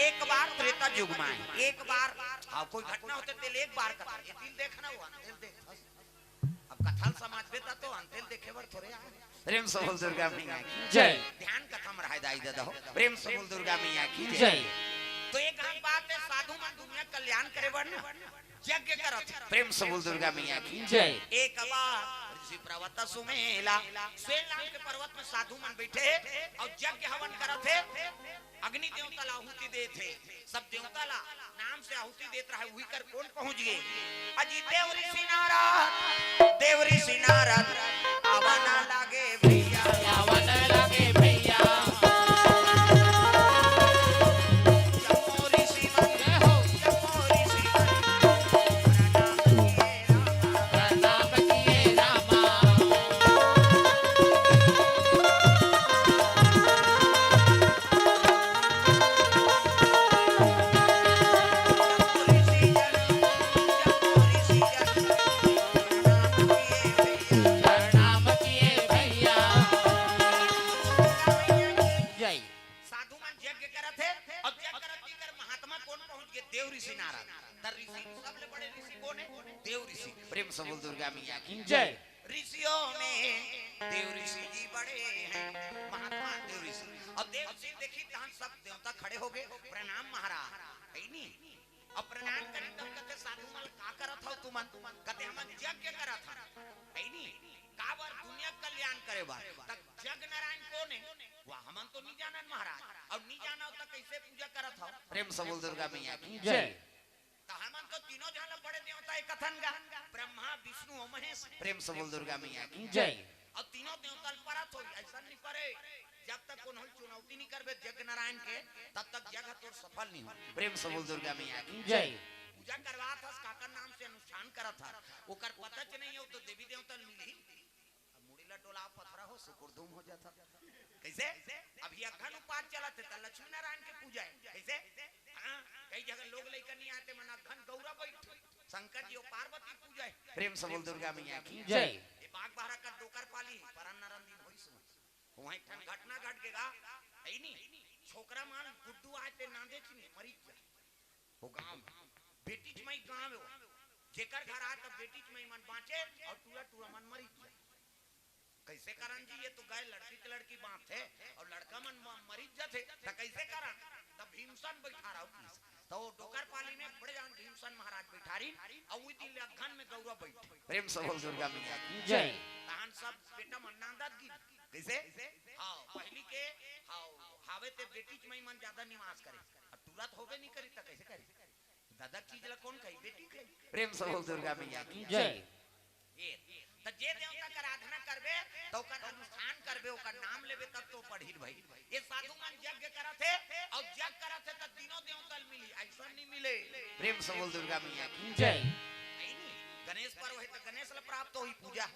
एक बार त्रेता युग में एक बार हाँ कोई घटना होते तेल एक बार कथा ये दिल देखना हुआ दिल देख अब कथल समाज बेता तो अंतिल देखे बर थोड़े प्रेम सबल दुर्गा मैया की जय। ध्यान कथा में राय दाई दे हो प्रेम सबल दुर्गा मैया की जय। तो एक बात है साधु मन दुनिया कल्याण करे बर ना यज्ञ करत प्रेम सबल दुर्गा मैया की जय। एक बार ऋषि पर्वत सुमेला स्वेन नाम के पर्वत में साधु मन बैठे और यज्ञ हवन करत थे अग्नि देवता ला आहुति दे थे सब देवता ला नाम से आहुति देत रहे वही कर कौन पहुंच गए अजी देव ऋषि नारद आवाना लागे भैया आवाना लागे भैया जम्मो ऋषि मन जय हो जम्मो ऋषि मन प्रणाम किए रामा प्रणाम किए भैया जय। साधु मन यज्ञ करत है और यज्ञ करत की कर महात्मा कौन पहुंच गए देव ऋषि नारद तर ऋषि सबले बड़े ऋषि कौन है देव ऋषि प्रेम सबल दुर्गा मैया की जय। ऋषियों में देव ऋषि जी बड़े हैं महात्मा देव ऋषि और देव ऋषि देखी तहां सब देवता खड़े हो गए प्रणाम महाराज है नी अब प्रणाम करें तब कहते साधु मल का करत हो तुमन कहते हम यज्ञ करत है नी काबर दुनिया कल्याण करे बार तक जग नारायण कौन है वो हमन तो नहीं जानन महाराज और नहीं जाना तो कैसे पूजा करत हो प्रेम सबल दुर्गा मैया की जय। तो हमन तो तीनों जान बड़े देवता एक कथन गा ब्रह्मा विष्णु और महेश प्रेम सबल दुर्गा मैया की जय। और तीनों देवता परत हो ऐसा नहीं करे जब तक कोनो चुनौती नहीं करबे जग नारायण के तब तक जग तोर सफल नहीं हो प्रेम सबल दुर्गा मैया की जय। पूजा करवा था काकर नाम से अनुष्ठान करा था ओकर पता च नहीं हो तो देवी देवता मिली अब मुड़ीला टोला पथरा हो सुकुर धूम हो जाता कैसे अभी अखन उपास चला थे त लक्ष्मी नारायण के पूजा है कैसे हां कई जगह लोग लेकर नहीं आते मन अखन गौरा बैठ शंकर जी और पार्वती पूजा है प्रेम सबल दुर्गा मैया की जय। ये बाघ बारा का डोकर पाली परन नरन दिन होई सु वहीं ठन घटना घट गेगा है नी छोकरा मान गुड्डू आए ते नांदे छी मरी जा वो गांव बेटी च मई गांव हो जेकर घर आ त बेटी च मई मन बांचे और टूरा टूरा मन मरी जा कैसे करन जी ये तो गए लड़की के लड़की बात है और लड़का मन मरी जाते त कैसे करन तब भीमसन बैठा रहा तो डोकर पाली में बड़े जान भीमसन महाराज बैठारी और उई दिन अखन में गौरा बैठे प्रेम सबल दुर्गा मैया की जय। तहन सब बेटा मन्नादात की कैसे हां पहली के हां हावे ते बेटी च मई मन ज्यादा निवास करे और तुरंत होबे नहीं करी त कैसे करी दादा चीज ला कौन कही बेटी कही प्रेम सबल दुर्गा मैया की जय। ये त जे देवता का आराधना करबे तो ओकर अनुष्ठान करबे ओकर नाम लेबे तब तो पढ़िर भाई ये साधु मन यज्ञ करत है और यज्ञ करत है त तीनों देवता मिली ऐसा नहीं मिले प्रेम सबल दुर्गा मैया की जय। गणेश पर्व है तो गणेश ला प्राप्त होई पूजा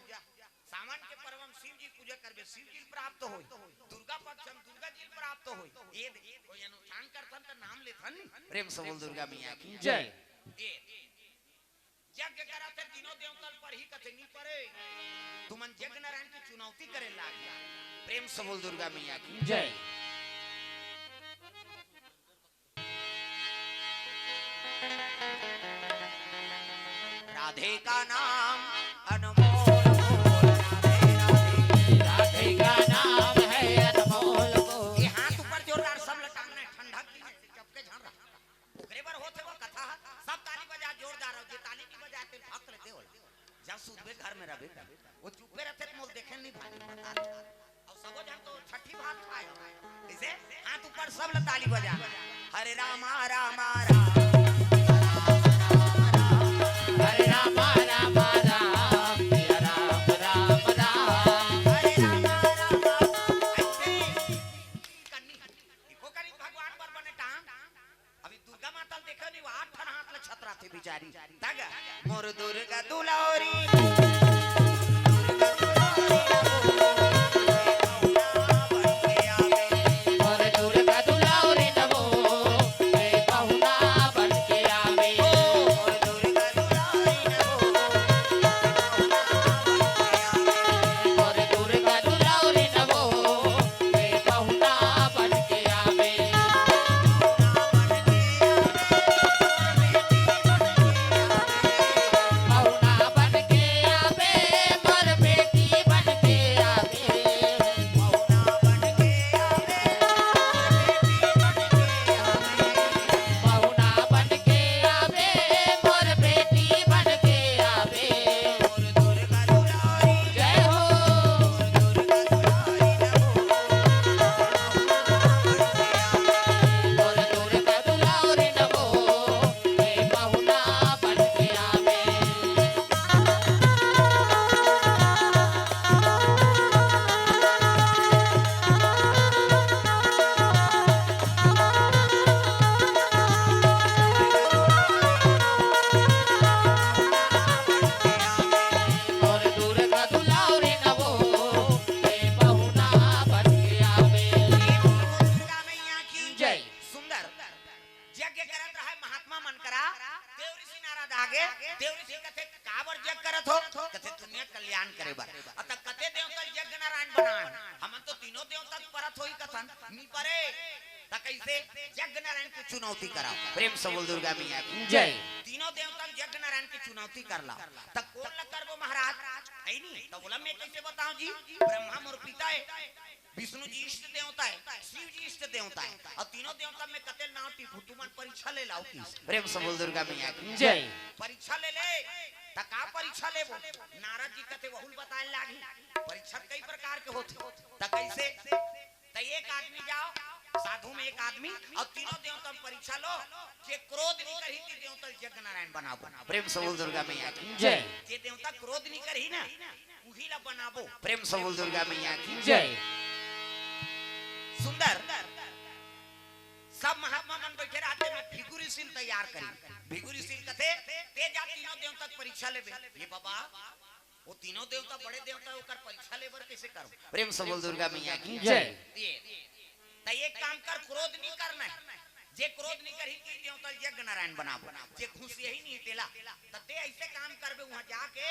सावन के पर्व में शिव जी पूजा करबे शिव जी प्राप्त होई दुर्गा पक्ष में दुर्गा जी प्राप्त होई ये कोई अनुष्ठान करथन त नाम लेथन प्रेम सबल दुर्गा मैया की जय। ये यज्ञ करत है तीनों देवता पर ही कथे नहीं परे तुमन जग नारायण की चुनौती करे लाग गया प्रेम सबल दुर्गा मैया की जय। राधे का नाम अनमोल बोल राधे राधे का नाम है अनमोल बोल। ये हाथ ऊपर जोरदार सब लटाना ठंडा की चपके झड़ रहा ओकरे पर होते वो कथा सब ताली बजा जोरदार और जे ताली नहीं बजाते हक लेते हो जब सुबह घर में रहे वो चुपे रहते मोल देखे नहीं भाई बता और सब जन तो छठी भात खाए इसे हाथ ऊपर सब ताली बजा हरे राम राम राम हरे राम राम राम सिया राम राम राम। हरे राम राम ऐसे कन्नी देखो करी भगवान पर बने टांग अभी दुर्गा माता देखो नहीं वो आठ हाथ ले छतरा थे बेचारी तागा मोर दुर्गा दुलारी और दुर्गा दुलारी नमो मैं पहुना बन के आवे। मोर दुर्गा दुलारी और दुर्गा दुलारी नमो मैं पहुना बन के आवे। बन यज्ञ करत रहा महात्मा मन करा देव ऋषि नारद आगे देव ऋषि कथे काबर यज्ञ करत हो कथे दुनिया कल्याण करे बर अत कथे देवता यज्ञ नारायण बना हम तो तीनों देवता परत होई कथन मी परे त कैसे यज्ञ नारायण की चुनौती करा प्रेम से बोल दुर्गा मैया की जय तीनों देवता यज्ञ नारायण की चुनौती करला त कौन ल करबो महाराज है नहीं तो बोला मैं कैसे बताऊं जी ब्रह्मा मोर पिता है विष्णु जी इष्ट देवता है शिव जी इष्ट देवता है और तीनों देवता में कते नाव टिपू तुमन परीक्षा ले लाओ की प्रेम से बोल दुर्गा मैया की जय परीक्षा ले त का परीक्षा लेबो नारद जी कते बहुल बताए लागी परीक्षा कई प्रकार के होते त कैसे त एक आदमी जाओ साधु में एक आदमी और तीनों देवता में परीक्षा लो जे क्रोध नहीं करी ती देवता यज्ञ नारायण बनाबो प्रेम से बोल दुर्गा मैया की जय जे देवता क्रोध नहीं करी ना उही ला बनाबो प्रेम से बोल दुर्गा मैया की जय सुंदर सब महात्मा मन बैठे रहते में भिगुरी सील तैयार करी भिगुरी सील कथे ते जा तीनों देवता परीक्षा लेबे ये बाबा वो तीनों देवता बड़े देवता होकर परीक्षा लेबर कैसे करो प्रेम से बोल दुर्गा मैया की जय त एक काम कर क्रोध नहीं करना है जे क्रोध नहीं करी की देवता यज्ञ नारायण बनाबो जे खुश यही नहीं तेला त ते ऐसे काम करबे वहां जाके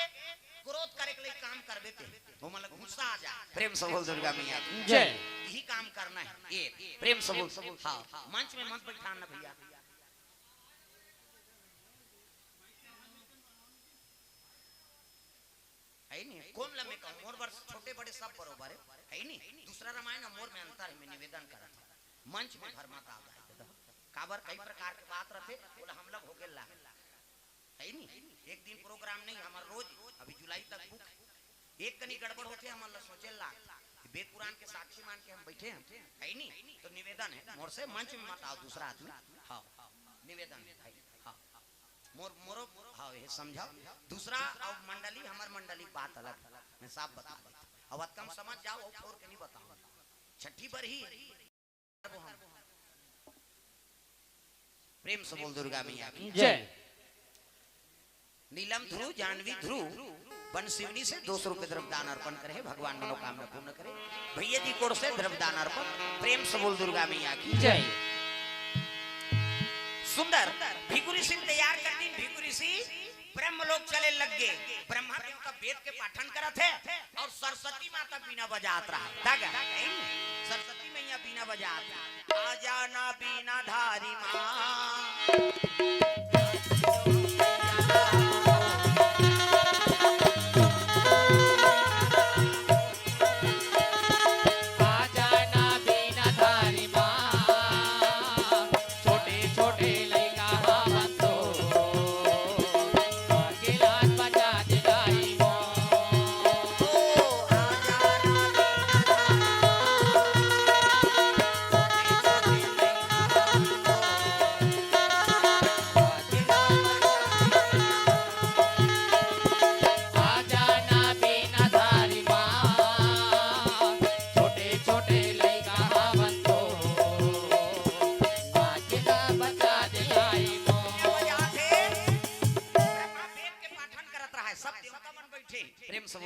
क्रोध करे के लिए काम करबे ते वो मतलब गुस्सा आ जा प्रेम से बोल दुर्गा मैया की जय यही काम करना है ये प्रेम से बोल हां मंच में मत बैठाना भैया है नहीं कौन लमे का मोर वर्ष छोटे बड़े सब बरोबर है नहीं दूसरा रामायण मोर में अंतर है मैं निवेदन करत मंच में भरमाता आ जाए काबर कई प्रकार के बात रहते बोला हम लोग हो गेल ला है नहीं एक दिन प्रोग्राम नहीं हमार रोज अभी जुलाई तक बुक एक कनी गड़बड़ होते हम अल्लाह सोचे ला वेद पुराण के साक्षी मान के हम बैठे हैं है नहीं तो निवेदन है मोर से मंच में मत आओ दूसरा आदमी हां निवेदन है हां मोर मोरो हां ये समझाओ दूसरा और मंडली हमार मंडली बात अलग मैं साफ बता देता अब कम समझ जाओ और छोड़ के नहीं बताऊं छठी पर ही प्रेम से बोल दुर्गा मैया की जय नीलम ध्रुव जानवी ध्रुव बनशिवनी से 200 रुपए द्रव्यदान अर्पण करे भगवान मनोकामना पूर्ण करे भैया जी कोड़ से द्रव्यदान अर्पण प्रेम से बोल दुर्गा मैया की जय सुंदर भिगुरी सिंह तैयार कर दी भिगुरी सिंह ब्रह्म लोग चले लग गए ब्रह्मा देव का वेद के पाठन करत है और सरस्वती माता बीना बजात रहा सरस्वती मैया बीना बजात आ जाना बीना धारी मां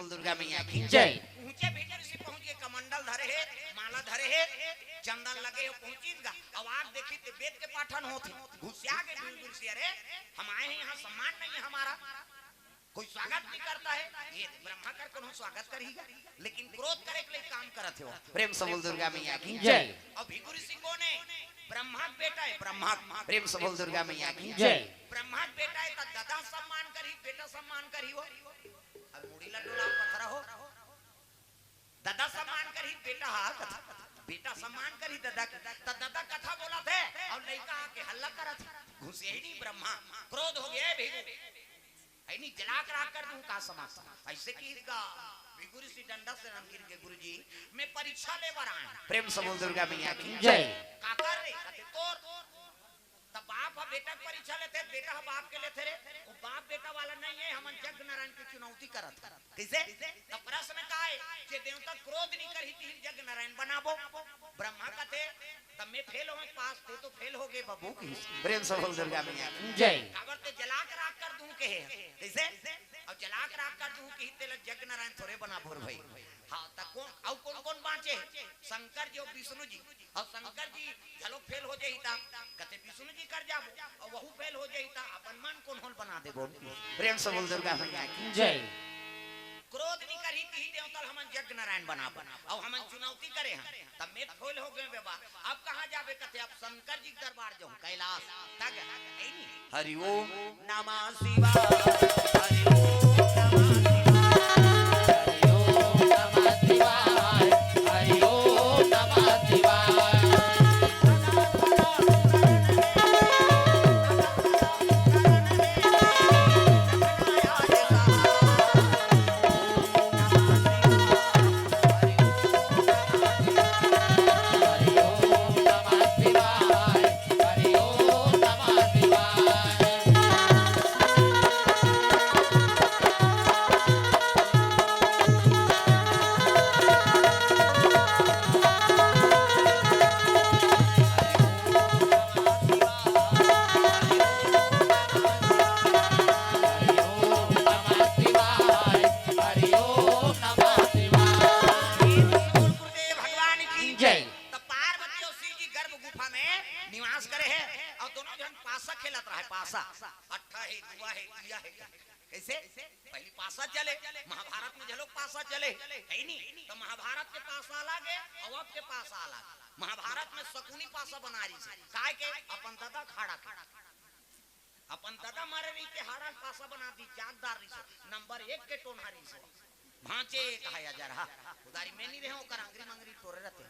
दुर्गा मैया की जय ऊंचे भीतर से पहुंच के कमंडल धरे है माला धरे है चंदन लगे हो पहुंचीगा आवाज देखी तो वेद के पाठन होते घुसिया के दूर से अरे हम आए हैं यहाँ सम्मान नहीं है हमारा कोई स्वागत नहीं करता है ये ब्रह्मा कर को स्वागत करेगा लेकिन क्रोध करे के लिए काम करते हो प्रेम से बोल दुर्गा मैया की जय और भिगु ऋषि कौन है ब्रह्मा बेटा है ब्रह्मा प्रेम से बोल दुर्गा मैया की जय ब्रह्मा बेटा है तो दादा सम्मान करी बेटा सम्मान करी हो अब मुड़ी लड्डूला पत्थर हो दादा सम्मान करी बेटा हा बेटा सम्मान करी दादा तो दादा कथा बोला थे और लड़का के हल्ला करत घुसे ही नहीं ब्रह्मा क्रोध हो गया भिगु है नहीं जला कर आकर दूं का समाज ऐसे की का भिगु ऋषि डंडा से रंगीन के गुरुजी मैं परीक्षा ले बर आए प्रेम से बोल दुर्गा मैया की जय काकर रे कते तोर तब बाप बेटा परीक्षा लेते बेटा बाप के लेते रे वो बाप बेटा वाला नहीं है हम यज्ञ नारायण की चुनौती करत कैसे तब प्रश्न का है कि देवता क्रोध नहीं करी थी यज्ञ नारायण बनाबो ब्रह्मा कहते तब मैं फेल हो पास थे तो फेल हो गए बाबू की प्रेम से बोल दुर्गा मैया जय खबर ते जला कर आग कर दूं के कैसे और जला कर आग कर दूं कि तेल यज्ञ नारायण थोड़े बना बोल भाई हां त कौन और कौन कौन बांचे शंकर जी और विष्णु जी और शंकर जी चलो फेल हो जाई ता कहते विष्णु जी कर जाबो और वहू फेल हो जाई ता अपन मन कोन होल बना देबो। प्रेम से बोल दुर्गा मैया की जय। क्रोध नहीं करी ती देवतल हमन यज्ञ नारायण बना और हमन चुनौती करे हैं तब में फेल हो गए बेबा। अब कहां जाबे कथे अब शंकर जी के दरबार जाऊं कैलाश तक ऐ नी हरि ओम नमः शिवाय हरि ओम नमः शिवाय हरि ओम नमः शिवाय महाभारत में शकुनी पासा बना रही से काय के अपन दादा खाड़ा अपन दादा मारे रही के हारा पासा बना दी जागदार रही से नंबर 1 के टोनहारी से भांचे कहा जा रहा उदारी में नहीं रहे ओकर अंगरी मंगरी तोरे रहते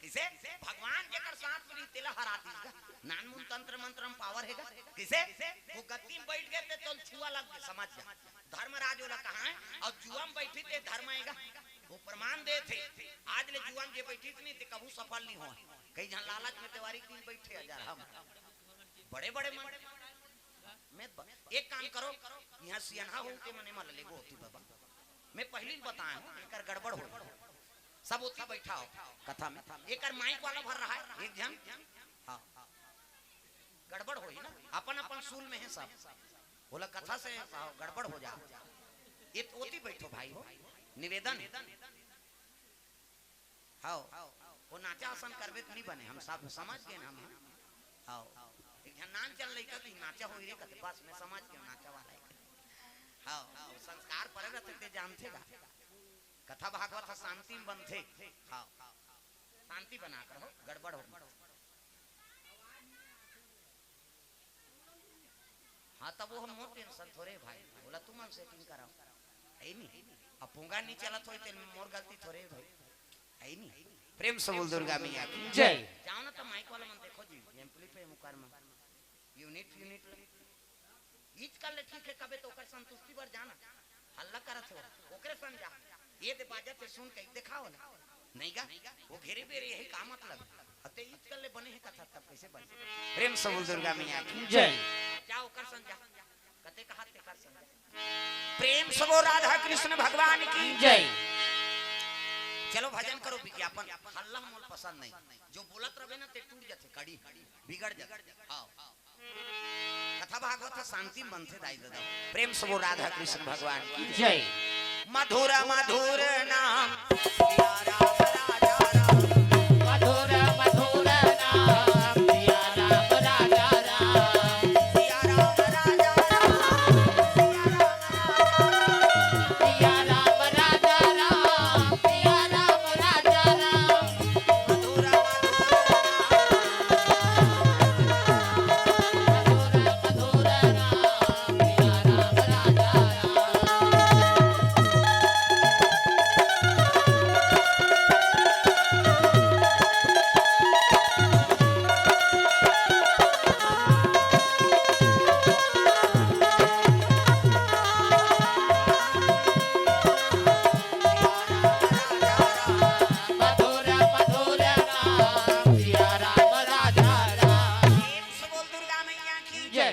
किसे भगवान के कर साथ में तेला हराती का नानमुन तंत्र मंत्र में पावर हैगा किसे वो गद्दी में बैठ गए थे तो छुआ लग गए समझ जा धर्मराज वाला कहां है और जुआ में बैठी थे धर्म आएगा वो प्रमाण दे थे आज ले जुआ में जे बैठी थी नहीं ते कबू सफल नहीं हो कई जहां लालच में तिवारी की बैठे हजार हम बड़े बड़े मैं एक काम करो यहां सियाना हो के मने मल लेगो होती बाबा मैं पहली बताया हूं एकर गड़बड़ हो सब उतना बैठा हो कथा में एकर माइक वाला भर रहा है एक जन हां गड़बड़ होई ना अपन अपन सूल में है सब बोला कथा से गड़बड़ हो जा ये ओती बैठो भाई हो निवेदन हां वो नाचा आसन करबे तो नहीं बने हम सब समझ गए ना हम हां एक जन नाच चल लइका की नाचा होई रे कते पास में समझ के नाचा वाला है हां संस्कार पर रहते ते जानते का कथा भागवत शांति में बनते हां शांति बना कर हो गड़बड़ हो हाँ तब वो हम नो टेंशन थोड़े भाई बोला तुम हम सेटिंग कराओ ऐ नहीं अब पुंगा नहीं चला थोड़ी तेल में मोर गलती थोड़े भाई ऐ नहीं प्रेम से बोल दुर्गा मैया की जय। जाओ ना तो माइक वाला मन देखो जी एम्पलीफायर मुकार में यूनिट ईच कर ले ठीक है कबे तो ओकर संतुष्टि पर जाना हल्ला करत हो ओकरे समझा ये दे बाजा पे सुन के दिखाओ ना नहीं गा वो घेरे बेरे यही का मतलब अते ईच कर ले बने है कथा तब कैसे बने प्रेम से बोल दुर्गा मैया की जय। जाओ कर समझा कते कहा ते कर समझा प्रेम से वो राधा कृष्ण भगवान की जय। चलो भजन करो विज्ञापन हल्ला मोल पसंद नहीं जो बोलत रहे ना ते टूट जाते कड़ी बिगड़ जाते आओ कथा भागवत शांति बनते दाई दादा प्रेम से वो राधा कृष्ण भगवान की जय। मधुर मधुर नाम सिया राम राजा राम मधुर मधुर नाम सिया राम राजा राम सिया राम राजा सिया राम राजा राम सिया राम राजा राम मधुर मधुर नाम सिया राम राजा राम मधुर मधुर नाम सिया राम राजा राम प्रेम से बोल दुर्गा मैया की जय।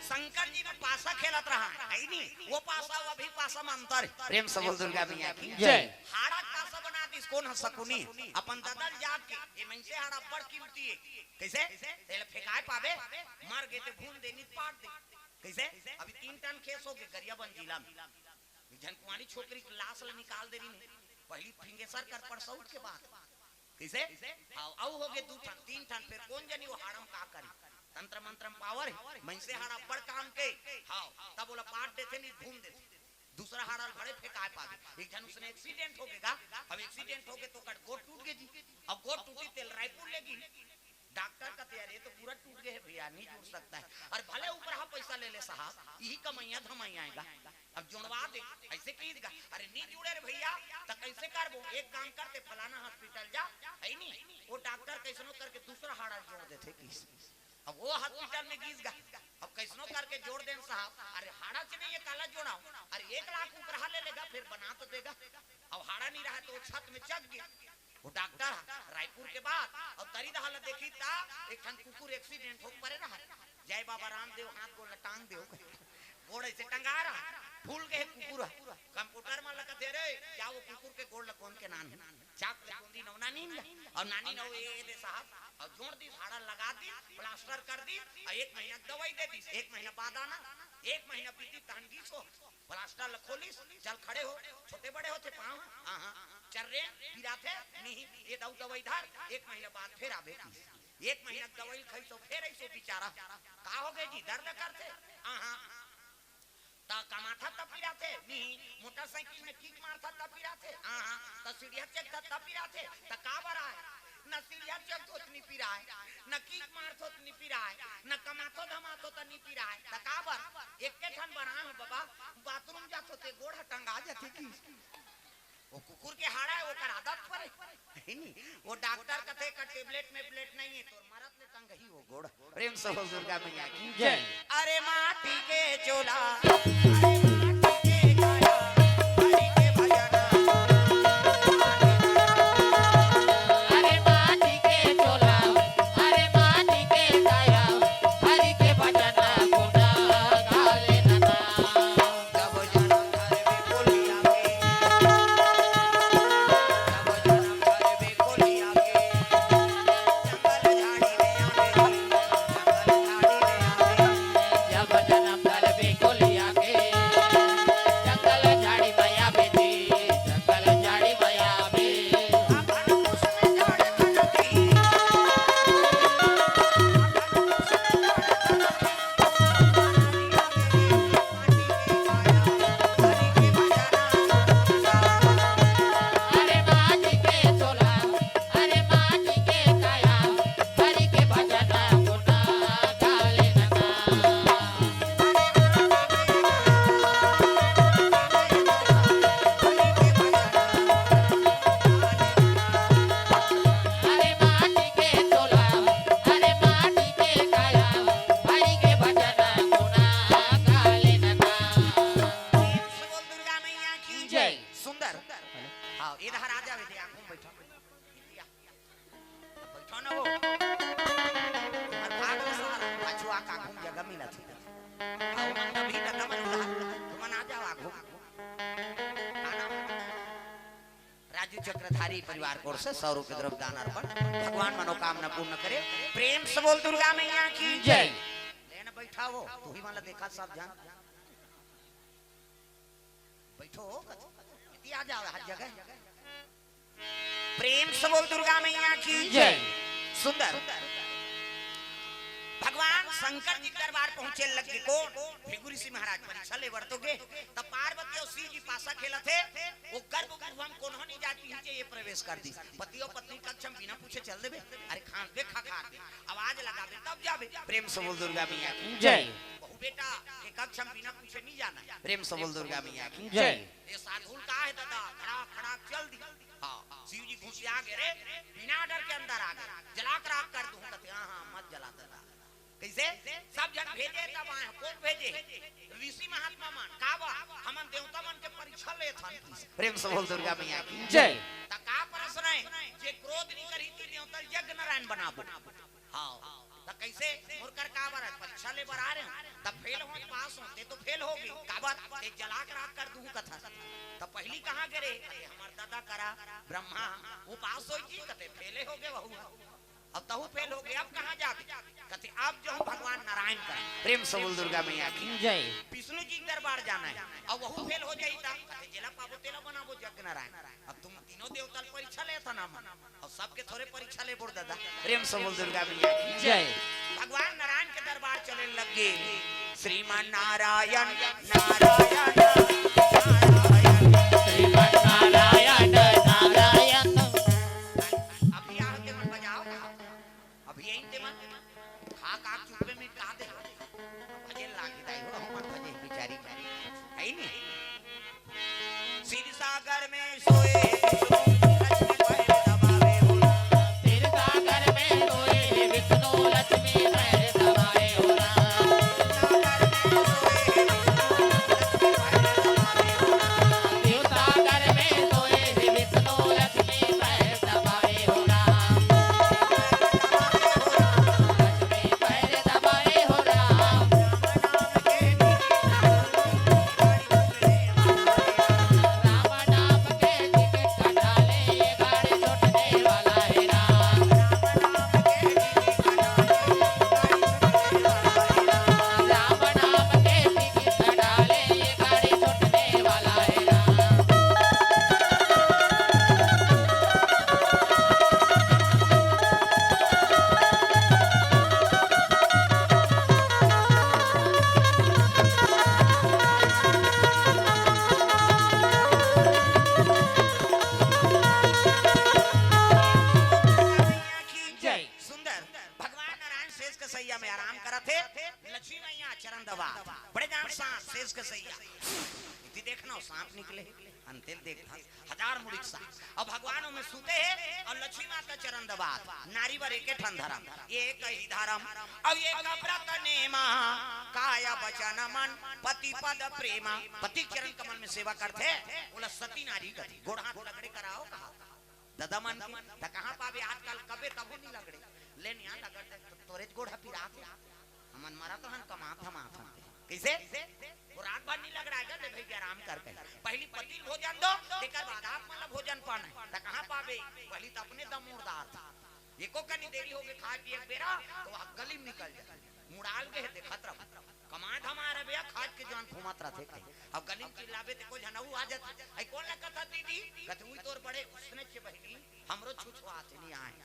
शंकर जी में पासा खेलत रहा है नहीं वो पासा वो भी पासा में अंतर है। प्रेम से बोल दुर्गा मैया की जय। हाड़ा पासा बना दी कौन है शकुनी अपन ददल जाग के ये मन से हाड़ा बड़ कीमती है कैसे तेल फेंकाए पावे मर गए ते भून देनी पाट दे कैसे अभी 3 टन केस हो गए गरियाबंद जिला में जन कुमारी छोकरी की लाश ले निकाल दे रही पहली फिंगेसर कर पर सऊट के बाद कैसे आओ हो गए 2 टन 3 टन फिर कौन जानी वो हाड़म का करी तंत्र मंत्र में पावर मैं से हाड़ा बड़ काम के हां तब बोला पाट देते नहीं घूम देते दूसरा हाड़ा बड़े फेंका पावे एक जन उसने एक्सीडेंट हो गया अब एक्सीडेंट हो गए तो कट गोड़ टूट गई जी अब गोड़ टूटी तेल रायपुर लेगी डॉक्टर का तैयार ये तो पूरा टूट गए भैया नहीं जुड़ सकता है और भले ऊपर हा पैसा ले ले साहब यही कमाइया धमाइया आएगा अब जुड़वा दे ऐसे कीजिएगा अरे नहीं जुड़े रे भैया तो कैसे करबो एक काम करते फलाना हॉस्पिटल जा है नहीं वो डॉक्टर कैसनो करके दूसरा हाड़ा जोड़ देते किस अब वो हॉस्पिटल में गीस गा अब कैसनो करके जोड़ दें साहब अरे हाड़ा से नहीं ये काला जोड़ाओ अरे 1 लाख ऊपर हा ले लेगा फिर बना तो देगा अब हाड़ा नहीं रहा तो छत में चढ़ गया वो डॉक्टर रायपुर के बाद और तरी हालत देखी ता एक ठन कुकुर एक्सीडेंट हो परे रहा जय बाबा रामदेव हाथ गोड़ टांग देओ गोड़ ऐसे टंगा रहा फूल गए कुकुर कंप्यूटर में लगा दे रे क्या वो कुकुर के गोड़ लगोन के नान चाक गोंदी नौना नीन और नानी नौ ये दे साहब और जोड़ दी हाड़ा लगा दी प्लास्टर कर दी और 1 महीना दवाई दे दी 1 महीना बाद आना 1 महीना बीती तांगी सो प्लास्टर खोलिस चल खड़े हो छोटे बड़े होते पांव हां हां चल रहे पीरा थे नहीं ये दवाई धार 1 महीना बाद फिर आवे 1 महीना दवाई खाई तो फिर ऐसे बेचारा का हो गए जी दर्द करते हां हां ता कमाथा तब पीरा थे नहीं मोटरसाइकिल में किक मारता तब पीरा थे हां हां ता सीढ़िया चेक तब पीरा थे ता का बरा है न सीढ़िया चेक तो नहीं पीरा है न किक मारतो तो नहीं पीरा है न कमातो धमातो तो नहीं पीरा है ता का बर एक के ठन बना है बाबा बाथरूम जातो ते गोड़ टंगा जाती की वो कुकुर के हाड़ा है वो कर आदत पर है नहीं वो डॉक्टर कहते का टेबलेट में प्लेट नहीं है तो मरत ले तंग ही वो गोड़ प्रेम से हो दुर्गा मैया की जय अरे माटी के चोला अरे माटी के काया हरि के भजन अरे माटी के चोला अरे माटी के काया हरि के भजन गुना गाले नना जब जन्म घर में बोलिया के जब जन्म घर में कोलिया के जंगल झाड़ी में आवे जी जंगल झाड़ी में आवे अरे माटी के चोला अरे माटी के काया हरि के भजन गुना गाले नना अरे माटी के चोला अरे माटी के काया हरि के भजन गुना गाले नना बोल दुर्गा मैया की जय। सुंदर हाँ इधर आ जावे दे आंखों बैठो बैठो ना हो और भाग ले सारा पाछुआ का घूम जगह मिला थी आओ मन भी लगा मन उधर तुम आ जाओ आगो खाना राजू चक्रधारी परिवार कोर से 100 रुपए द्रव्य दान अर्पण भगवान मनोकामना पूर्ण करे प्रेम से बोल दुर्गा मैया की जय। लेना बैठा हो तू ही वाला देखा सब जान बैठो इति आ जाओ हर जगह प्रेम से बोल दुर्गा मैया की जय। सुंदर भगवान शंकर जी दरबार पहुंचे लगे कौन भृगु ऋषि महाराज परीक्षा ले वर्तोगे तब पार्वती और शिव जी पासा खेला थे वो गर्भ गृह में कौन नहीं जाती नीचे ये प्रवेश कर दी पति और पत्नी कक्ष में बिना पूछे चल देबे अरे खान दे खा खा दे आवाज लगा दे तब जाबे प्रेम से बोल दुर्गा मैया की जय। बहु बेटा के कक्ष में बिना पूछे नहीं जाना प्रेम से बोल दुर्गा मैया की जय। ये साधु का है दादा खड़ा खड़ा चल दी हां शिव जी घुसिया गए रे बिना डर के अंदर आ गए जला कर आग कर दूं कहते हां हां मत जला दादा कैसे सब जन भेजे तब आए कौन भेजे ऋषि महात्मा मन कावा हमन देवता मन के परीक्षा ले थन प्रेम से बोल दुर्गा मैया की जय। त का प्रश्न है जे क्रोध नहीं करी थी देवता यज्ञ नारायण बनाबो हां त कैसे मुरकर का बार परीक्षा ले बर आ रहे तब फेल हो पास होते तो फेल होगी का बात एक जला कर आग कर दूं कथा तब पहली कहां करे अरे हमार दादा करा ब्रह्मा वो पास होई जी कहते फेले हो गए बहु अब तहु फेल हो गए अब कहां जाते कहते अब जो भगवान नारायण का प्रेम से बोल दुर्गा मैया की जय। विष्णु जी के दरबार जाना है अब वहु फेल हो जाई ता कहते जेला पाबो तेला बनाबो यज्ञ नारायण अब तुम तीनों देवता परीक्षा ले था ना और सबके थोड़े परीक्षा ले बोल दादा प्रेम से बोल दुर्गा मैया की जय। भगवान नारायण के दरबार चले लगे श्रीमान नारायण नारायण नारायण श्रीमन नारायण नारायण। अभी आके मन बजाओ अभी यहीं ते मन खा का चुपे में का दे भजन लागी दाई हो मन भजे बिचारी है नहीं सिर सागर में सोए लक्ष्मी पैर दबावे हो सिर सागर में सोए विष्णु लक्ष्मी पैर दबाए हो राम। शिव सागर में सोए विष्णु लक्ष्मी पैर दबाए हो राम। लक्ष्मी पैर दबाए हो राम। राम नाम के टिकट कटा ले ये गाड़ी छूटने वाला है राम। राम नाम के टिकट कटा ले ये गाड़ी छूटने वाला है राम। जय सुंदर भगवान नारायण शेष के सैया में आराम करा थे लक्ष्मी मैया चरण दबा बड़े जान सांप शेष के सैया इति देखना सांप निकले अंतिल देखा हजार मुड़िक सांप अब भगवानों में सूते हैं और लक्ष्मी माता चरण दबा नारी वर एक ठन धर्म एक ही धर्म अब ये व्रत नेमा काया वचन मन पति पद प्रेमा पति चरण कमल में सेवा करते बोला सती नारी गति गोड़ हाथ लगड़े कराओ कहा दादा मन त कहां पावे आजकल कबे कबे नहीं लगड़े लेन यहां लगड़े तो तोरे गोड़ा पिरात हमन मरा तो हम कमात हम आथन कैसे वो रात भर नहीं लगड़ाएगा ले भाई आराम करके पहली पति भोजन दो तेकर बाद आप मतलब भोजन पाना त कहां पावे पहली तो अपने दम मुर्दार था एको कनी देरी हो गई खा पिए बेरा तो आप गली में निकल जाए मुड़ाल के देखत रह कमात हमारे भैया खाद के जान घुमत रहते अब गली में चिल्लावे ते को जनऊ आ जात आई कौन लगत दीदी कहते हुई तोर बड़े उसने के बहनी हमरो छुछुआत नहीं आए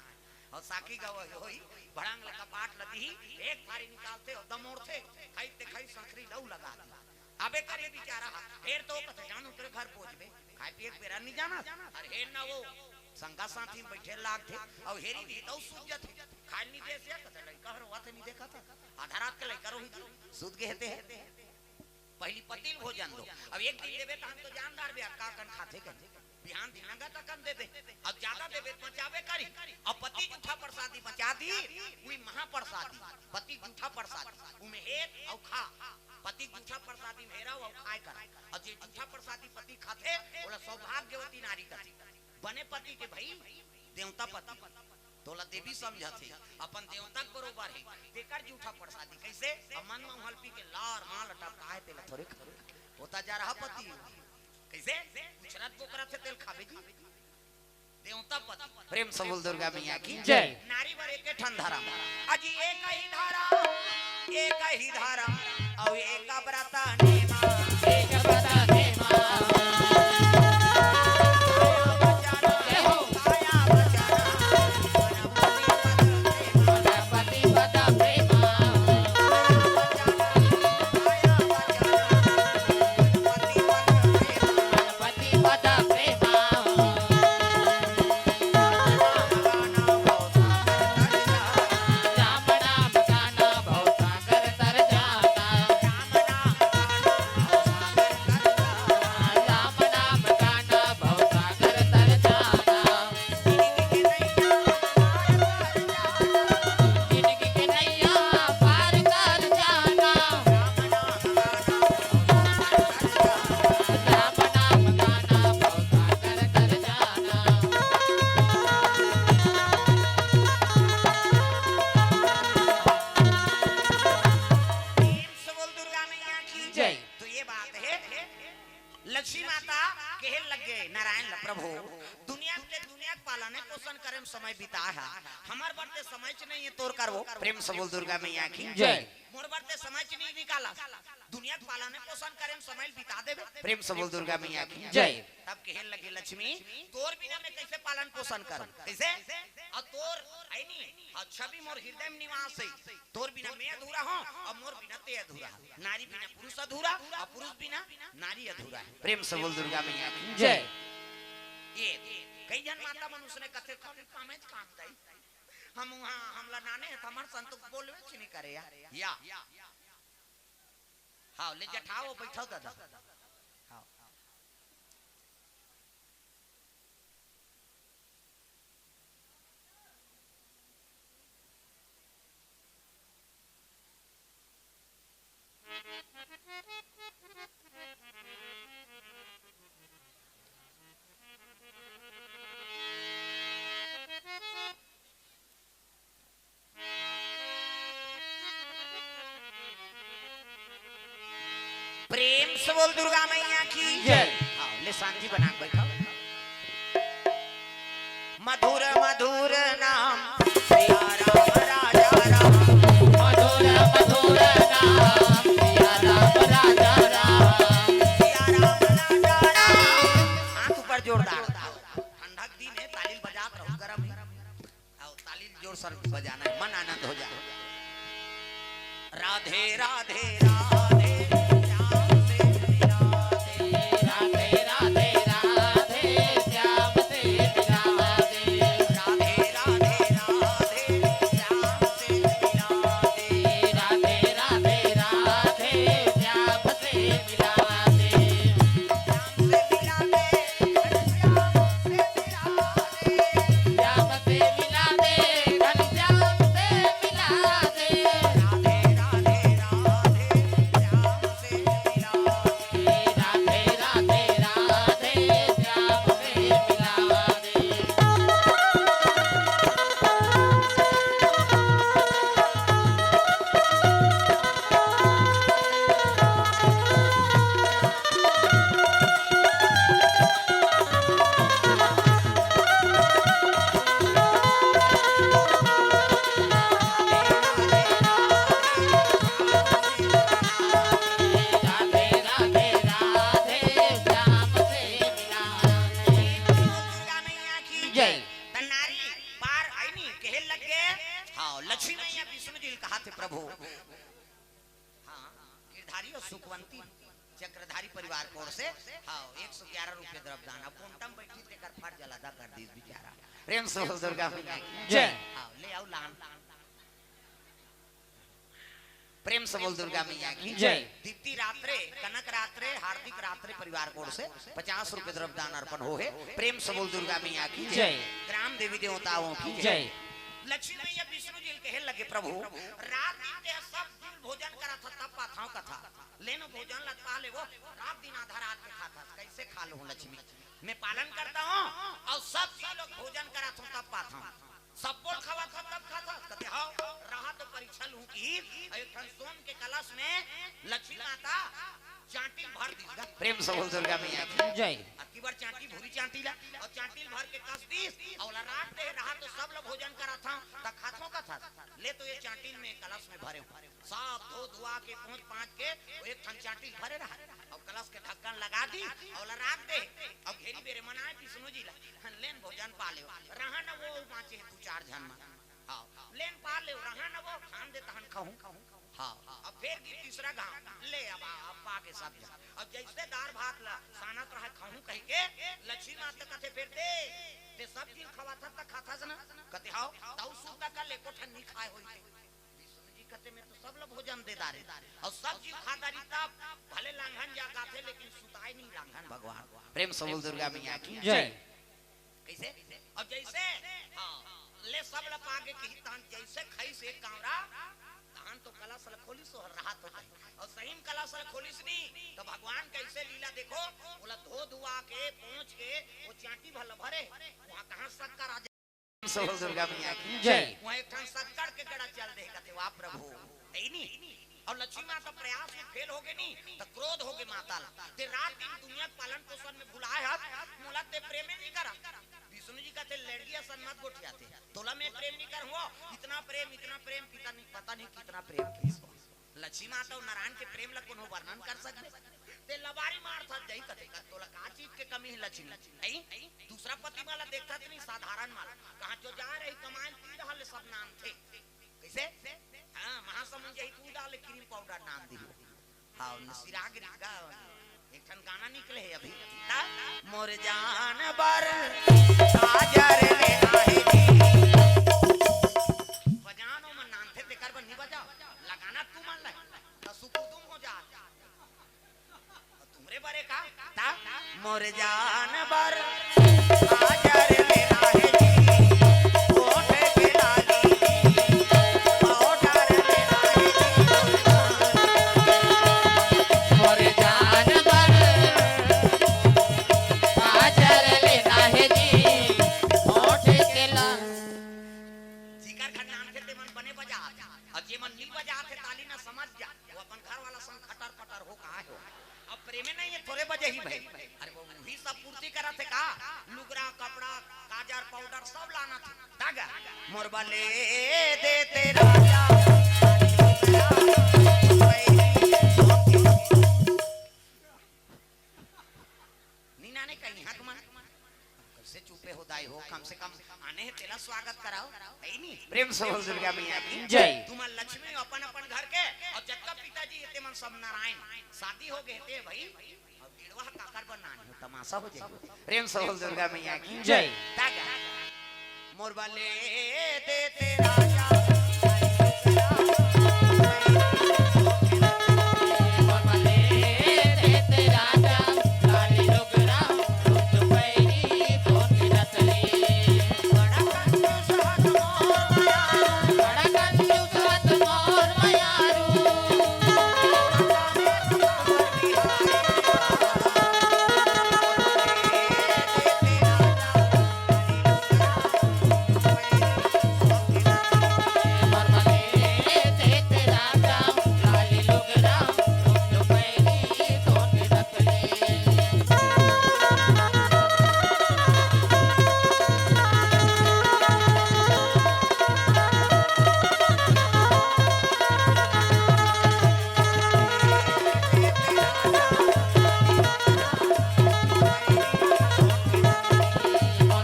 और साकी गवई होई भड़ांग लगा पाट लदी एक फारी निकालते और दमोड़ते खाइते खाई संखरी लऊ लगा दी अबे करे बेचारा फिर तो कहते जानू तेरे घर पहुंचबे खाई पिए बेरा नहीं जाना और हेर ना वो संगा साथी में बैठे लाग थे और हेरी भी तो सूझ थे खाली दे से कहते लड़का हरवा थे नहीं देखा था आधा रात के लड़का रोही थी सूझ गए थे पहली पतिल भोजन दो अब एक दिन देबे त हम तो जानदार बे का कन खाते के बिहान दिनांगा तक कम देबे अब ज्यादा देबे तो बचावे करी अब पति जूठा प्रसादी बचा दी कोई महाप्रसादी पति जूठा प्रसादी उमे हेत और खा पति जूठा प्रसादी मेरा और खाए कर और जे जूठा प्रसादी पति खाते बोला सौभाग्यवती नारी का बने पति के भाई देवता पति तोला देवी समझते अपन देवता के बरोबर है तेकर जूठा प्रसादी कैसे मन में हल्पी के लार माल टपकाए तेल थोड़े होता जा रहा पति कैसे शरद पोकरा से तेल खावे जी देवता पति प्रेम से बोल दुर्गा मैया की जय। नारी वर एक ठन धारा अजी एक ही धारा और एक व्रत नेमा एक व्रत नेमा पति पद प्रेमा पति पद प्रेमा राम नाम गाना भव सागर तर जाना। राम नाम गाना भव सागर तर जाना। जिंदगी के नैया पार कर जाना। राम नाम गाना भव सागर तर जाना। बोल दुर्गा मैया की जय। तो ये बात है लक्ष्मी माता कहे लग गए नारायण प्रभु दुनिया के पालने पोषण करे में समय बिता है हमार बढ़ते समय च नहीं है तोर करवो प्रेम से बोल दुर्गा मैया की जय। मोर बढ़ते समय च नहीं निकाला दुनिया पालने पोषण करे में समय बिता देबे प्रेम से बोल दुर्गा मैया की जय। तब कहे लगे लक्ष्मी तोर बिना मैं कैसे पालन पोषण कर कैसे और तोर आई नहीं अच्छा भी मोर हृदय में निवास है तोर बिना मैं अधूरा हूं और मोर बिना ते अधूरा नारी बिना पुरुष अधूरा और पुरुष बिना नारी अधूरा है प्रेम से बोल दुर्गा मैया की जय। ये कई जन माता मनुष्य ने कथे काम दाई हम वहां हमला नाने है हमार संतोष बोलवे छ नहीं करे या हां ले जठाओ बैठो दादा हां प्रेम से बोल दुर्गा मैया की जय। आओ ले शांति बना के बैठो मधुर मधुर नाम सिया राम राजा राम मधुर मधुर नाम सिया राम राजा राम सिया राम राजा राम हाथ ऊपर जोरदार ठंडक दिन है तालील बजात रहो गरम है आओ तालील जोर सर बजाना है मन आनंद हो जाए राधे राधे राधे राधे राधे राधे श्याम से मिला दे राधे राधे राधे श्याम से मिला दे राधे राधे राधे श्याम से मिला दे श्याम से मिला दे श्याम से मिला दे श्याम से मिला दे घनश्याम से मिला दे राधे राधे राधे श्याम से मिला दे राधे राधे राधे श्याम से मिला दे राधे राधे राधे श्याम से मिला दे दुर्गा मैया की जय। तन्नारी पार आई नहीं कहे लग गए हाँ लक्ष्मी मैया विष्णु जी कहा थे प्रभु हाँ गिरधारी और सुखवंती चक्रधारी परिवार की ओर से हाँ 111 रुपए द्रव्यदान अब कोंटम बैठी तेकर फट जलादा कर दी बेचारा प्रेम से बोल दुर्गा मैया की जय। हाँ ले आओ लान प्रेम से बोल दुर्गा मैया की जय। दीप्ति रात्रे कनक रात्रे हार्दिक रात्रे परिवार की ओर से 50 रुपए द्रव्यदान अर्पण हो है प्रेम से बोल दुर्गा मैया की जय। ग्राम देवी देवताओं की जय। लक्ष्मी मैया विष्णु जी कहे लगे प्रभु रात दिन के सब दिन भोजन करा था तब पाथाओं का था लेनो भोजन लग पा ले वो रात दिन आधा रात के खाता कैसे खा लो लक्ष्मी मैं पालन करता हूँ और सब लोग भोजन करा था तब पाथा सब बोल खावा था तब खाता कहते हाँ रहा तो परीक्षा लूं की एक सोन के कलश में लक्ष्मी माता चांटी भर दी प्रेम से बोल दुर्गा मैया की जय। अबकी बार चांटी भूरी चांटी ला और चांटी भर के कस दीस और रात दे रहा तो सब लोग भोजन करा था त खाथों का था ले तो ये चांटी में कलश में भरे सब धो धुआ के पहुंच पांच के वो एक थन चांटी भरे रहा और कलश के ढक्कन लगा दी और रात दे और घेरी बेरे मनाए विष्णु जी ला लेन भोजन पा ले रहा न वो बाँचे तू चार जन में हाँ लेन पा ले रहा न वो खान दे तहन खाऊं हाँ अब फिर तीसरा गांव ले अब पा के सब अब जैसे दार भात ला सानत रहा खाऊं कह के लक्ष्मी माता कथे फिर दे ते सब दिन खवा था त खाता जना कते हाओ ताऊ सुता का लेको ठन्नी खाए होई विष्णु जी कते में तो सब लोग भोजन दे दारे और सब चीज खादारी तब भले लांघन जा गाथे लेकिन सुताई नहीं लांघन भगवान प्रेम से बोल दुर्गा मैया की जय। कैसे और जैसे हां ले सब ल पागे की तान जैसे खाई से कामरा तान तो कला सल खोली सो रहा तो और सही में कला सल खोलिस नहीं तो भगवान कैसे लीला देखो बोला धो धुआ के पहुंच के वो चांटी भल भरे वहां कहां शक्कर आ जाए दुर्गा मैया की जय। वहां एक ठन शक्कर के गड़ा चल दे कहते वाह प्रभु है नहीं और लक्ष्मी माता प्रयास में फेल हो गए नहीं तो क्रोध हो गए माता ते रात दिन दुनिया पालन पोषण में भुलाए हाथ मुला ते प्रेम नहीं करा विष्णु जी कहते लड़कियां सन मत गोठियाते तोला में प्रेम नहीं कर हुआ इतना प्रेम पता नहीं कितना प्रेम किसको लक्ष्मी माता और नारायण के प्रेम ला कोनो वर्णन कर सकते ते लबारी मार था जई कते का तोला का चीज के कमी है लक्ष्मी नहीं दूसरा पति वाला देखता नहीं साधारण माल कहां जो जा रही कमाए तीर हल सब नाम थे कैसे हां महासमुंद यही तू डाल क्रीम पाउडर नाम दी हां सिराग गा एक ठन गाना निकले है अभी मोर जान बर साजर ले आए जी बजानो मन नाम थे ते कर बन नहीं बजाओ लगाना तू मान ले तो सुकुदुम हो जा तुमरे बारे का ता मोर जान बर साजर ले आए जी ओठे के लाली पाउडर ले आए जी मोर जान बर काजल लेना है जी होठ के ला जिकर खन नाम के ते मन बने बजा और जे मन नहीं बजा थे ताली ना समझ जा वो अपन घर वाला संग खटर पटर हो कहा हो अब प्रेमे नहीं है थोड़े बजे ही भाई अरे वो भी सब पूर्ति करा थे का लुगरा कपड़ा काजर पाउडर सब लाना था दागा मोरबा ले दे तेरा राजा नीना ने कहीं हक मन कैसे चुपे हो दाई हो कम से कम आने है तेरा स्वागत कराओ है नहीं प्रेम से बोल दुर्गा मैया की जय। तुम लक्ष्मी अपन अपन घर के और जक्का पिताजी हेते मन सब नारायण शादी हो गए थे भाई और बिड़वा काकर बनानी हो तमाशा हो जाए प्रेम से बोल दुर्गा मैया की जय। दागा मोर वाले दे तेरा